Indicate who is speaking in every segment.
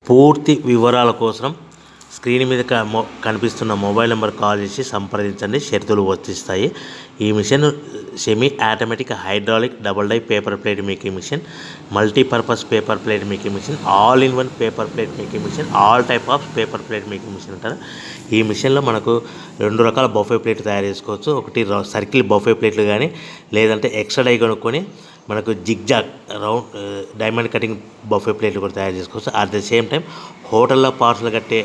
Speaker 1: పూర్తి వివరాల కోసం స్క్రీన్ మీద కనిపిస్తున్న మొబైల్ నెంబర్ కాల్ చేసి సంప్రదించండి. షరతులు వర్తిస్తాయి. ఈ machine semi automatic hydraulic double die paper plate making machine, multipurpose paper plate making machine, all in one paper plate making machine, all type of paper plate making machine అంటారు. ఈ మిషన్లో మనకు 2 రకాల బఫే ప్లేట్ తయారు చేసుకోవచ్చు. ఒకటి circle buffet ప్లేట్లు కానీ, లేదంటే ఎక్స్ట్రా డై కొనుక్కొని మనకు zigzag round diamond cutting buffet ప్లేట్లు కూడా తయారు చేసుకోవచ్చు. అట్ ద సేమ్ టైం హోటల్లో పార్సల్ కట్టే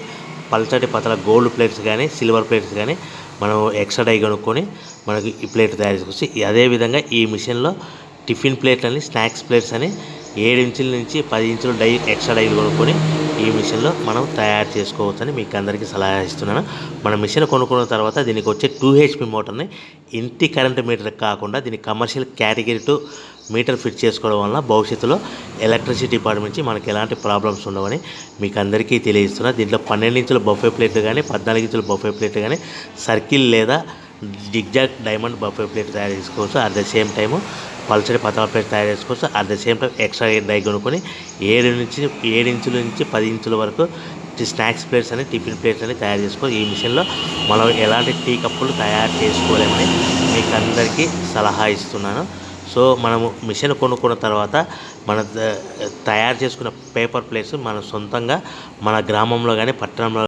Speaker 1: పల్చటి పతల గోల్డ్ ప్లేట్స్ కానీ, సిల్వర్ ప్లేట్స్ కానీ మనం ఎక్స్ట్రా డై కొనుక్కొని మనకి ఈ ప్లేట్ తయారు చేసుకోవచ్చు. అదేవిధంగా ఈ మిషన్లో టిఫిన్ ప్లేట్లు అని, స్నాక్స్ ప్లేట్స్ అని 7 ఇంచుల నుంచి 10 ఇంచుల డై ఎక్స్ట్రా డైలు కొనుక్కొని ఈ మిషన్లో మనం తయారు చేసుకోవచ్చని మీకు అందరికీ సలహా ఇస్తున్నాను. మన మిషన్ కొనుక్కున్న తర్వాత దీనికి వచ్చే 2 HP మోటార్ని ఇంటి కరెంట్ మీటర్ కాకుండా దీనికి కమర్షియల్ కేటగిరీ 2 మీటర్ ఫిట్ చేసుకోవడం వల్ల భవిష్యత్తులో ఎలక్ట్రిసిటీ డిపార్ట్మెంట్ నుంచి మనకి ఎలాంటి ప్రాబ్లమ్స్ ఉండవని మీకు అందరికీ తెలియజేస్తున్నా. దీంట్లో 12 ఇంచుల బఫే ప్లేట్లు కానీ, 14 ఇంచుల బఫే ప్లేట్లు కానీ, సర్కిల్ లేదా జిగ్జాగ్ డైమండ్ బఫే ప్లేట్ తయారు చేసుకోవచ్చు. అట్ ద సేమ్ టైము పల్చడి పతల ప్లేట్ తయారు చేసుకోవచ్చు. At the same time extra die కొనుక్కొని 7 ఇంచుల నుంచి 10 ఇంచుల వరకు స్నాక్స్ ప్లేట్స్ అని, టిఫిన్ ప్లేట్స్ అని తయారు చేసుకోవచ్చు. ఈ మిషన్లో మనం ఎలాంటి టీ కప్పులు తయారు చేసుకోలేమని మీకు అందరికీ సలహా ఇస్తున్నాను. సో మనము మిషన్ కొనుక్కున్న తర్వాత మన తయారు చేసుకున్న పేపర్ ప్లేట్స్ మన సొంతంగా మన గ్రామంలో కానీ, పట్టణంలో